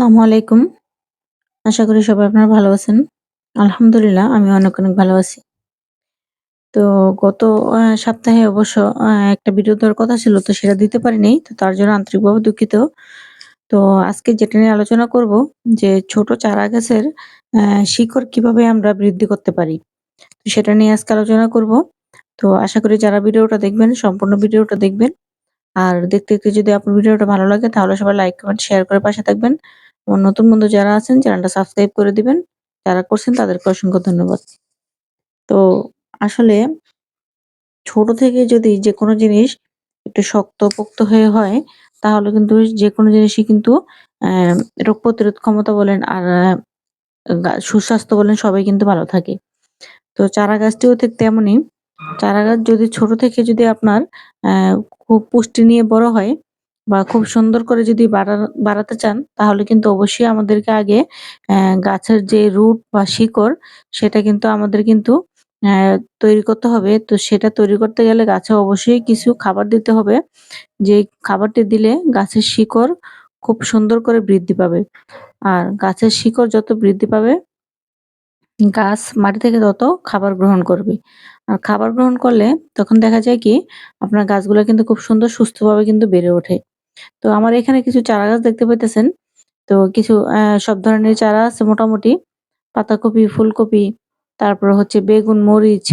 আসসালামু আলাইকুম। আশা করি সবাই আপনারা ভালো আছেন। আলহামদুলিল্লাহ আমি অনেক ভালো আছি। তো গত সপ্তাহে অবশ্য একটা ভিডিও দেওয়ার কথা ছিল, তো সেটা দিতে পারিনি। তো তার জন্য আন্তরিকভাবে দুঃখিত। তো আজকে যেটা নিয়ে আলোচনা করব যে ছোট চারা গাছের শিকড় কিভাবে আমরা বৃদ্ধি করতে পারি। তো সেটা নিয়ে আজকে আলোচনা করব। তো আশা করি যারা ভিডিওটা দেখবেন সম্পূর্ণ ভিডিওটা দেখবেন। আর দেখতে যদি আপনার ভিডিওটা ভালো লাগে তাহলে সবাই লাইক, কমেন্ট, শেয়ার করে পাশে থাকবেন। এবং নতুন বন্ধু যারা আছেন চ্যানেলটা সাবস্ক্রাইব করে দিবেন। যারা করছেন তাদেরকে অসংখ্য ধন্যবাদ। তো আসলে ছোট থেকে যদি যেকোনো জিনিস একটু শক্তপোক্ত হয়ে হয়, তাহলে কিন্তু যেকোনো জিনিসই কিন্তু অ্যা রোগ প্রতিরোধ ক্ষমতা বলেন আর সুস্বাস্থ্য বলেন সবাই কিন্তু ভালো থাকে। তো চারা গাছটিও ঠিক তেমনই। চারা গাছ যদি ছোট থেকে যদি আপনার অ্যা খুব পুষ্টি নিয়ে বড় হয় বা খুব সুন্দর করে যদি বাড়াতে চান, তাহলে কিন্তু অবশ্যই আমাদেরকে আগে গাছের যে রুট বা শিকড় সেটা কিন্তু আমাদের কিন্তু অ্যা তৈরি করতে হবে। তো সেটা তৈরি করতে গেলে গাছে অবশ্যই কিছু খাবার দিতে হবে। যে খাবারটি দিলে গাছের শিকড় খুব সুন্দর করে বৃদ্ধি পাবে। আর গাছের শিকড় যত বৃদ্ধি পাবে, গাছ মাটি থেকে তত খাবার গ্রহণ করবে। আর খাবার গ্রহণ করলে তখন দেখা যায় কি আপনার গাছগুলা কিন্তু খুব সুন্দর সুস্থভাবে কিন্তু বেড়ে ওঠে। তো আমার এখানে কিছু চারাগাছ দেখতে পাইতেছেন। তো কিছু সব ধরনের চারা আছে মোটামুটি। পাতাকপি, ফুলকপি, তারপর হচ্ছে বেগুন, মরিচ,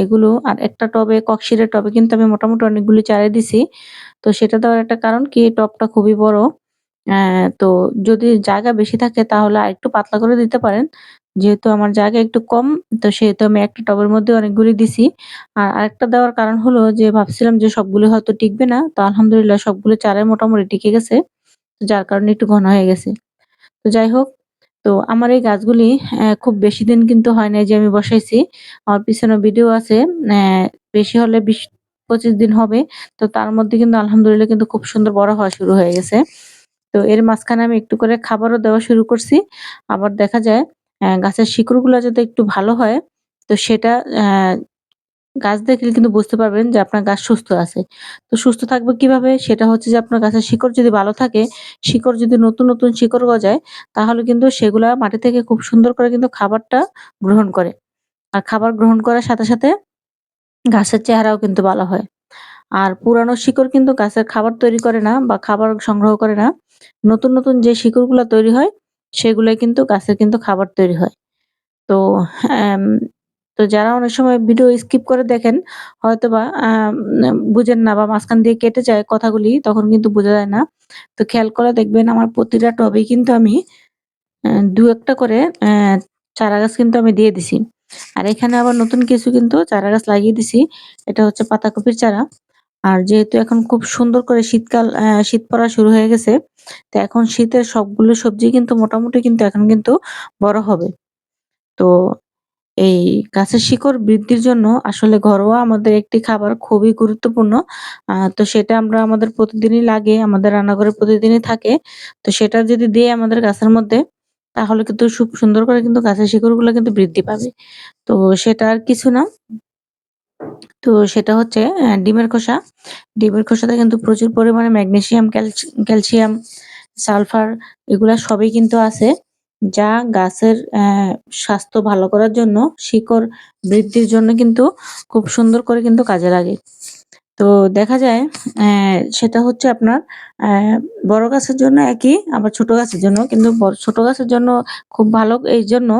এগুলো আর একটা টবে ককশিটের টবে কিন্তু আমি মোটামুটি অনেকগুলি চারাই দিছি। তো সেটা দেওয়ার একটা কারণ কি টবটা খুবই বড়। তো যদি জায়গা বেশি থাকে তাহলে আরেকটু পাতলা করে দিতে পারেন। যেহেতু আমার জায়গা একটু কম, তো সেহেতু আমি একটা টবের মধ্যে অনেকগুলি দিছি। আর আরেকটা দেওয়ার কারণ হলো যে ভাবছিলাম যে সবগুলো হয়তো টিকবে না। তো আলহামদুলিল্লাহ সবগুলো চারাই মোটামুটি টিকে গেছে। যার কারণে একটু ঘন হয়ে গেছে। তো যাই হোক, তো আমার এই গাছগুলি খুব বেশি দিন কিন্তু হয় নাই যে আমি বসাইছি। আমার পিছনে ভিডিও আছে। বেশি হলে ২০-২৫ দিন হবে। তো তার মধ্যে কিন্তু আলহামদুলিল্লাহ কিন্তু খুব সুন্দর বড় হওয়া শুরু হয়ে গেছে। তো এর মাঝখানে আমি একটু করে খাবারও দেওয়া শুরু করছি। আবার দেখা যায় গাছের শিকড়গুলা যদি একটু ভালো হয়, তো সেটা গাছ দেখলে কিন্তু বুঝতে পারবেন যে আপনার গাছ সুস্থ আছে। তো সুস্থ থাকবে কিভাবে? সেটা হচ্ছে যে আপনার গাছের শিকড় যদি ভালো থাকে, শিকড় যদি নতুন শিকড় গজায়, তাহলে কিন্তু সেগুলা মাটি থেকে খুব সুন্দর করে কিন্তু খাবারটা গ্রহণ করে। আর খাবার গ্রহণ করার সাথে গাছের চেহারাও কিন্তু ভালো হয়। আর পুরানো শিকড় কিন্তু গাছের খাবার তৈরি করে না বা খাবার সংগ্রহ করে না। নতুন যে শিকড়গুলা তৈরি হয়, সেগুলাই কিন্তু গাছের কিন্তু খাবার তৈরি হয়। তো এম তো যারা অনেক সময় ভিডিও স্কিপ করে দেখেন হয়তোবা বুঝেন না বা মাঝখান দিয়ে কেটে যায় কথাগুলি, তখন কিন্তু বোঝা যায় না। তো খেয়াল করে দেখবেন আমার প্রতিটা টবেই কিন্তু আমি ২-১ টা করে চারাগাছ কিন্তু আমি দিয়ে দিছি। আর এখানে আবার নতুন কিছু কিন্তু চারাগাছ লাগিয়ে দিছি। এটা হচ্ছে পাতাকপির চারা। আর যেহেতু এখন খুব সুন্দর করে শীতকাল শীত পড়া শুরু হয়ে গেছে। তো এখন শীতের সবগুলো সবজি কিন্তু মোটামুটি কিন্তু এখন কিন্তু বড় হবে। তো এই গাছের শিকড় বৃদ্ধির জন্য আসলে ঘরোয়া আমাদের একটি খাবার খুবই গুরুত্বপূর্ণ। তো সেটা আমরা আমাদের প্রতিদিনই লাগে, আমাদের রান্নাঘরে প্রতিদিনই থাকে। তো সেটা যদি দেই আমাদের গাছের মধ্যে, তাহলে কিন্তু খুব সুন্দর করে কিন্তু গাছের শিকড়গুলো কিন্তু বৃদ্ধি পাবে। তো সেটা আর কিছু না। তো সেটা হচ্ছে ডিমের খোসা। ডিমের খোসাতে কিন্তু প্রচুর পরিমাণে ম্যাগনেসিয়াম, ক্যালসিয়াম, সালফার এগুলা সবই কিন্তু আছে। যা গাছের স্বাস্থ্য ভালো করার জন্য, শিকড় বৃদ্ধির জন্য কিন্তু খুব সুন্দর করে কিন্তু কাজে লাগে। তো দেখা যায় সেটা হচ্ছে আপনার বড় গাছের জন্য একই, আবার ছোট গাছের জন্য। কিন্তু ছোট গাছের জন্য খুব ভালো এইজন্য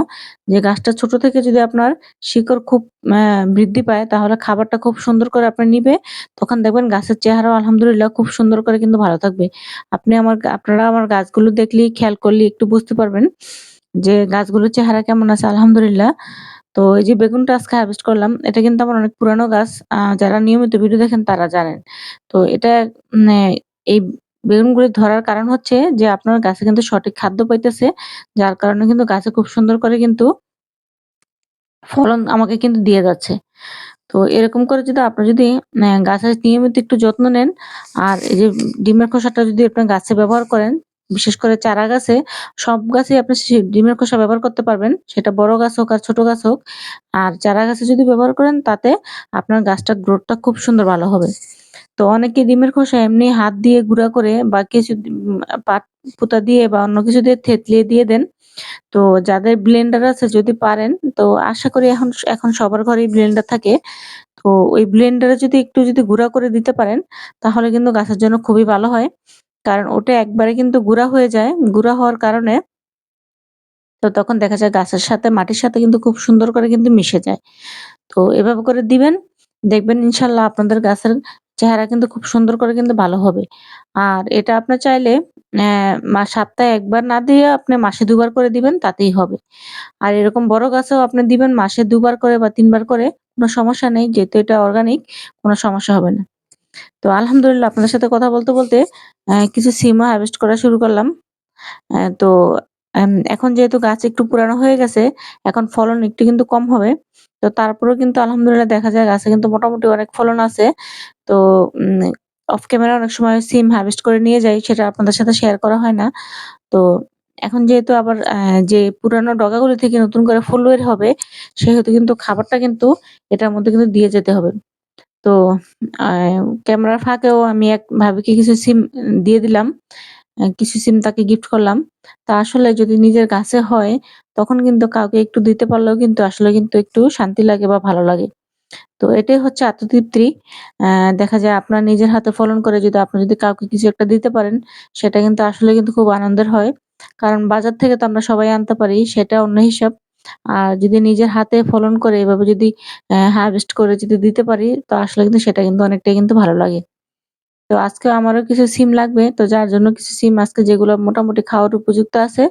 যে গাছটা ছোট থেকে যদি আপনার শিকড় খুব বৃদ্ধি পায় তাহলে খাবারটা খুব সুন্দর করে আপনার নিবে। তখন দেখবেন গাছের চেহারাও আলহামদুলিল্লাহ খুব সুন্দর করে কিন্তু ভালো থাকবে। আপনারা আমার গাছগুলো দেখলেই খেয়াল করলেই একটু বুঝতে পারবেন যে গাছগুলোর চেহারা কেমন আছে আলহামদুলিল্লাহ। তো এই যে বেগুনটা আজকে হারভেস্ট করলাম, এটা কিন্তু আমার অনেক পুরানো গাছ। যারা নিয়মিত ভিডিও দেখেন তারা জানেন। তো এটা মানে এই বেগুনগুলি ধরার কারণ হচ্ছে যে আপনার গাছে কিন্তু সঠিক খাদ্য পাইতেছে। যার কারণে কিন্তু গাছে খুব সুন্দর করে কিন্তু ফলন আমাকে কিন্তু দিয়ে যাচ্ছে। তো এরকম করে যদি আপনার যদি গাছের নিয়মিত একটু যত্ন নেন, আর এই যে ডিমের খোসাটা যদি আপনার গাছে ব্যবহার করেন, বিশেষ করে চারা গাছে, সব গাছেই আপনি ডিমের খোসা ব্যবহার করতে পারবেন। সেটা বড় গাছ হোক আর ছোট গাছ হোক। আর চারা গাছে যদি ব্যবহার করেন তাতে আপনার গাছটার গ্রোথটা খুব সুন্দর ভালো হবে। তো অনেকে ডিমের খোসা এমনি হাত দিয়ে গুঁড়া করে বা কিছু পাট পুতা দিয়ে বা অন্য কিছু দিয়ে থেতলিয়ে দিয়ে দেন। তো যাদের ব্লেন্ডার আছে যদি পারেন, তো আশা করি এখন এখন সবার ঘরেই ব্লেন্ডার থাকে। তো ওই ব্লেন্ডারে যদি একটু যদি গুঁড়া করে দিতে পারেন, তাহলে কিন্তু গাছের জন্য খুবই ভালো হয়। কারণ ওটা একবারে কিন্তু গুঁড়া হয়ে যায়। গুঁড়া হওয়ার কারণে তো তখন দেখা যায় গাছের সাথে মাটির সাথে কিন্তু খুব সুন্দর করে কিন্তু মিশে যায়। তো এভাবে করে দিবেন। দেখবেন ইনশাআল্লাহ আপনাদের গাছের চেহারা কিন্তু খুব সুন্দর করে কিন্তু ভালো হবে। আর এটা আপনার চাইলে সপ্তাহে ১ বার না দিয়ে আপনি মাসে ২ বার করে দিবেন তাতেই হবে। আর এরকম বড় গাছেও আপনি দিবেন মাসে ২ বার করে বা ৩ বার করে, কোনো সমস্যা নেই। যেহেতু এটা অর্গানিক, কোনো সমস্যা হবে না। তো আলহামদুলিল্লাহ আপনাদের সাথে কথা বলতে কিছু সিমও হারভেস্ট করা শুরু করলাম। তো এখন যেহেতু গাছ একটু পুরানো হয়ে গেছে, এখন ফলন একটু কিন্তু কম হবে। তো তারপরেও কিন্তু আলহামদুলিল্লাহ দেখা যায় গাছে কিন্তু মোটামুটি অনেক ফলন আছে। তো উম অফ ক্যামেরা অনেক সময় সিম হারভেস্ট করে নিয়ে যাই, সেটা আপনাদের সাথে শেয়ার করা হয় না। তো এখন যেহেতু আবার যে পুরানো ডগাগুলো থেকে নতুন করে ফুল বের হবে, সেহেতু কিন্তু খাবারটা কিন্তু এটার মধ্যে কিন্তু দিয়ে যেতে হবে। তো আ ক্যামেরার ফাঁকেও আমি এক ভাবিকে কিছু সিম দিয়ে দিলাম। কিছু সিম তাকে গিফট করলাম। তা আসলে যদি নিজের গাছে হয়, তখন কিন্তু কাউকে একটু দিতে পারলেও কিন্তু আসলে কিন্তু একটু শান্তি লাগে বা ভালো লাগে। তো এটাই হচ্ছে আত্মতৃপ্তি। দেখা যায় আপনার নিজের হাতে ফলন করে যদি আপনি যদি কাউকে কিছু একটা দিতে পারেন, সেটা কিন্তু আসলে কিন্তু খুব আনন্দের হয়। কারণ বাজার থেকে তো আমরা সবাই আনতে পারি, সেটা অন্য হিসাব। আর যদি নিজের হাতে ফলন করে এভাবে যদি হারভেস্ট করে যদি দিতে পারি, তো আসলে কিন্তু সেটা কিন্তু অনেকটাই কিন্তু ভালো লাগে। তো আজকে আমারও কিছু সিম লাগবে। তো যার জন্য কিছু সিম আজকে যেগুলো মোটামুটি খাওয়ার উপযুক্ত আছে,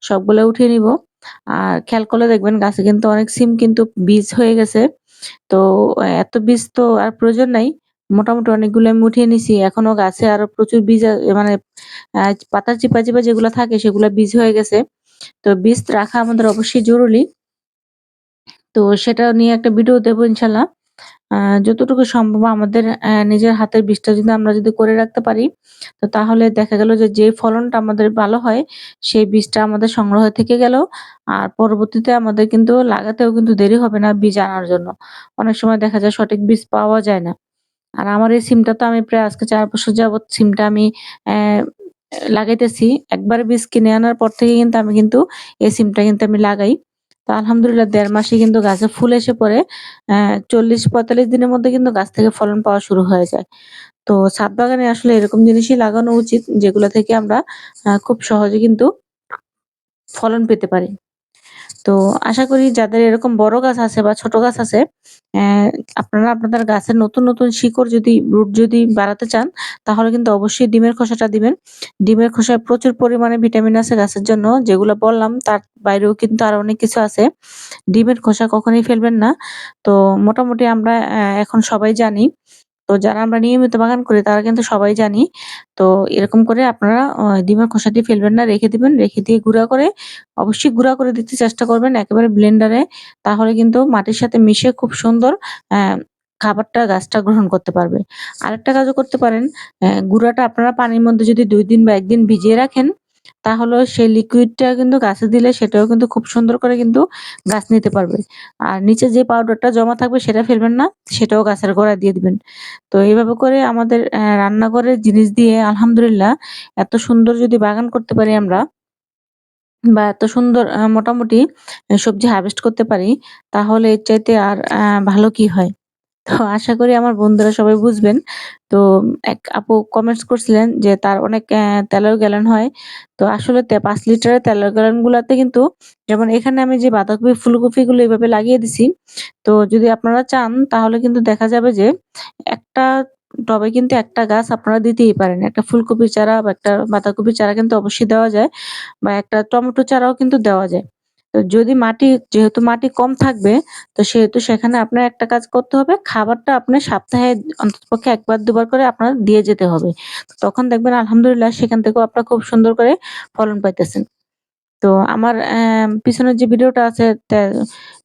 সবগুলা উঠিয়ে নিবো। আর খেয়াল করলে দেখবেন গাছে কিন্তু অনেক সিম কিন্তু বীজ হয়ে গেছে। তো এত বীজ তো আর প্রয়োজন নাই। মোটামুটি অনেকগুলো আমি উঠিয়ে নিছি। এখনো গাছে আরো প্রচুর বীজ মানে পাতার চিপা যেগুলা থাকে সেগুলা বীজ হয়ে গেছে। তো বীজ রাখা আমাদের অবশ্যই জরুরি। তো সেটা নিয়ে একটা ভিডিও দেব ইনশাল্লাহ। আ যতটুকু সম্ভব আমাদের নিজের হাতের বীজটা যদি আমরা যদি করে রাখতে পারি, তো তাহলে দেখা গেল যে, যে ফলনটা আমাদের ভালো হয়, সেই বীজটা আমাদের সংগ্রহে থেকে গেল। আর পরবর্তীতে আমাদের কিন্তু লাগাতেও কিন্তু দেরি হবে না বীজ আনার জন্য। অনেক সময় দেখা যায় সঠিক বীজ পাওয়া যায় না। আর আমার এই সিমটা তো আমি প্রায় আজকে ৪ বছর যাবৎ সিমটা আমি অ্যা লাগাইতেছি। একবার বীজ কিনে আনার পর থেকে কিন্তু আমি কিন্তু এই সিমটা কিন্তু আমি লাগাই। তো আলহামদুলিল্লাহ ১.৫ মাসে কিন্তু গাছে ফুল এসে পড়ে। ৪০-৪৫ দিনের মধ্যে কিন্তু গাছ থেকে ফলন পাওয়া শুরু হয়ে যায়। তো ছাদ বাগানে আসলে এরকম জিনিসই লাগানো উচিত যেগুলো থেকে আমরা খুব সহজে কিন্তু ফলন পেতে পারি। তো আশা করি যাদের এরকম বড় গাছ আছে বা ছোট গাছ আছে, অ্যা আপনারা আপনাদের গাছের নতুন শিকড় যদি রুট যদি বাড়াতে চান, তাহলে কিন্তু অবশ্যই ডিমের খোসাটা দিবেন। ডিমের খোসায় প্রচুর পরিমাণে ভিটামিন আছে গাছের জন্য। যেগুলো বললাম তার বাইরেও কিন্তু আরো অনেক কিছু আছে। ডিমের খোসা কখনোই ফেলবেন না। তো মোটামুটি আমরা এখন সবাই জানি। তো যারা আমরা নিয়মিত বাগান করি তারা কিন্তু সবাই জানি। তো এরকম করে আপনারা ডিমের খোসাটি ফেলবেন না, রেখে দিবেন। রেখে দিয়ে গুঁড়া করে অবশ্যই গুঁড়া করে দিতে চেষ্টা করবেন একেবারে ব্লেন্ডারে। তাহলে কিন্তু মাটির সাথে মিশে খুব সুন্দর অ্যা খাবারটা গাছটা গ্রহণ করতে পারবে। আরেকটা কাজও করতে পারেন, গুঁড়াটা আপনারা পানির মধ্যে যদি ২ দিন বা ১ দিন ভিজিয়ে রাখেন, তাহলেও সেই লিকুইডটা কিন্তু গাছে দিলে সেটাও কিন্তু খুব সুন্দর করে কিন্তু গাছ নিতে পারবে। আর নিচে যে পাউডারটা জমা থাকবে সেটা ফেলবেন না, সেটাও গাছের গোড়ায় দিয়ে দিবেন। তো এভাবে করে আমাদের রান্নাঘরের জিনিস দিয়ে আলহামদুলিল্লাহ এত সুন্দর যদি বাগান করতে পারি আমরা বা এত সুন্দর মোটামুটি সবজি হারভেস্ট করতে পারি, তাহলে এর চাইতে আর ভালো কি হয়? তো আশা করি আমার বন্ধুরা সবাই বুঝবেন। তো এক আপু কমেন্টস করছিলেন যে তার অনেক তেলের গ্যালন হয়। তো আসলে ৫ লিটারের তেলের গ্যালন গুলাতে কিন্তু যেমন এখানে আমি যে বাঁধাকপি, ফুলকপিগুলো এভাবে লাগিয়ে দিছি। তো যদি আপনারা চান তাহলে কিন্তু দেখা যাবে যে একটা টবে কিন্তু একটা গাছ আপনারা দিতেই পারেন। একটা ফুলকপির চারা বা একটা বাঁধাকপির চারা কিন্তু অবশ্যই দেওয়া যায় বা একটা টমেটো চারাও কিন্তু দেওয়া যায়। তো যদি যেহেতু মাটি কম থাকবে, তো সেহেতু সেখানে আপনার একটা কাজ করতে হবে, খাবারটা আপনার সপ্তাহে অন্ততপক্ষে ১ বার ২ বার করে আপনার দিয়ে যেতে হবে। তখন দেখবেন আলহামদুলিল্লাহ সেখান থেকেও আপনারা খুব সুন্দর করে ফলন পাইতেছেন। তো আমার পিছনের যে ভিডিওটা আছে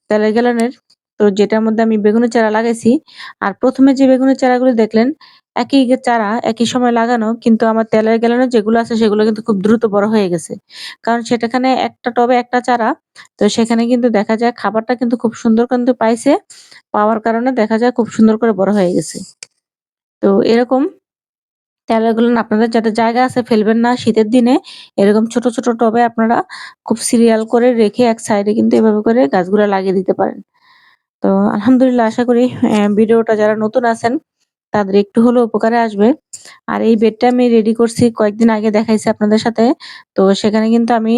তেলের গ্যালনের, তো যেটার মধ্যে আমি বেগুনের চারা লাগাইছি। আর ১ম এ যে বেগুনের চারাগুলো দেখলেন, একই চারা একই সময় লাগানো কিন্তু আমার তেলের গ্যালনে যেগুলো আছে সেগুলো কিন্তু খুব দ্রুত বড় হয়ে গেছে। কারণ সেটাখানে একটা টবে একটা চারা। তো সেখানে কিন্তু দেখা যায় খাবারটা কিন্তু খুব সুন্দর কিন্তু পাইছে। পাওয়ার কারণে দেখা যায় খুব সুন্দর করে বড় হয়ে গেছে। তো এরকম তেলাগুলো না আপনাদের যাদের জায়গা আছে ফেলবেন না। শীতের দিনে এরকম ছোট, ছোট টবে আপনারা খুব সিরিয়াল করে রেখে এক সাইডে কিন্তু এভাবে করে গাছগুলা লাগিয়ে দিতে পারেন। তো আলহামদুলিল্লাহ আশা করি ভিডিওটা যারা নতুন আছেন তাদের একটু হলেও উপকারে আসবে। আর এই বেডটা আমি রেডি করছি কয়েকদিন আগে দেখাইছি আপনাদের সাথে। তো সেখানে কিন্তু আমি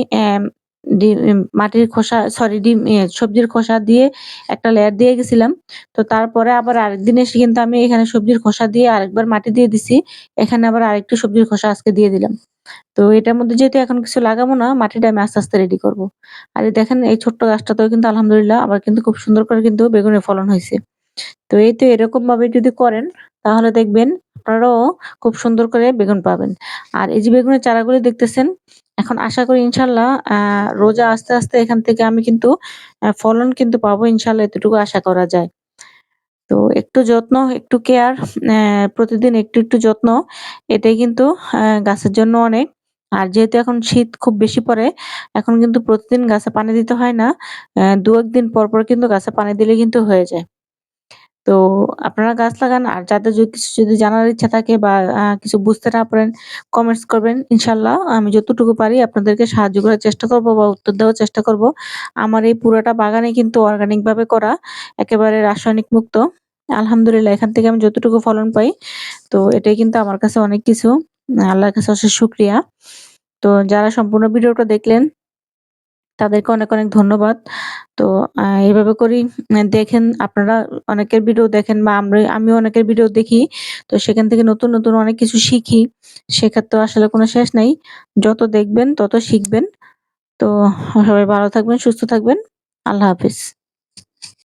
মাটির খোসা সরি ডিম সবজির খোসা দিয়ে একটা লেয়ার দিয়ে গেছিলাম। তো তারপরে আবার আরেকদিন এসে কিন্তু আমি এখানে সবজির খোসা দিয়ে আরেকবার মাটি দিয়ে দিছি। এখানে আবার আরেকটু সবজির খোসা আজকে দিয়ে দিলাম। তো এটার মধ্যে যেহেতু এখন কিছু লাগাবো না, মাটিটা আমি আস্তে, আস্তে রেডি করব। আর এই দেখেন এই ছোট্ট গাছটাতেও কিন্তু আলহামদুলিল্লাহ আবার কিন্তু খুব সুন্দর করে কিন্তু বেগুনের ফলন হইছে। তো এই তো এরকমভাবে যদি করেন তাহলে দেখবেন আপনারাও খুব সুন্দর করে বেগুন পাবেন। আর এই যে বেগুনের চারাগুলো দেখতেছেন, এখন আশা করি ইনশাআল্লাহ রোজা আস্তে, আস্তে এখান থেকে আমি কিন্তু ফলন কিন্তু পাবো ইনশাআল্লাহ এতটুকু আশা করা যায়। তো একটু যত্ন, একটু কেয়ার প্রতিদিন একটু, একটু যত্ন এটাই কিন্তু গাছের জন্য অনেক। আর যেহেতু এখন শীত খুব বেশি পড়ে, এখন কিন্তু প্রতিদিন গাছে পানি দিতে হয় না। ২-১ দিন পর, পর কিন্তু গাছে পানি দিলে কিন্তু হয়ে যায়। তো আপনারা গাছ লাগান। আর যাদের কিছু যদি জানার ইচ্ছা থাকে বা কিছু বুঝতে না পারেন কমেন্টস করবেন। ইনশাআল্লাহ আমি যতটুকু পারি আপনাদেরকে সাহায্য করার চেষ্টা করব বা উত্তর দেওয়ার চেষ্টা করব। আমার এই পুরাটা বাগানে কিন্তু অর্গানিক ভাবে করা, একেবারে রাসায়নিক মুক্ত। আলহামদুলিল্লাহ এখান থেকে আমি যতটুকু ফলন পাই, তো এটাই কিন্তু আমার কাছে অনেক কিছু। আল্লাহর কাছে অশেষ শুকরিয়া। তো যারা সম্পূর্ণ ভিডিওটা দেখলেন তাদেরকে অনেক, অনেক ধন্যবাদ। তো এভাবে করেই দেখেন আপনারা অনেকের ভিডিও দেখেন বা আমিও অনেকের ভিডিও দেখি। তো সেখান থেকে নতুন, নতুন অনেক কিছু শিখি। শেখার তো আসলে কোনো শেষ নাই। যত দেখবেন তত শিখবেন। তো সবাই ভালো থাকবেন, সুস্থ থাকবেন। আল্লাহ হাফেজ।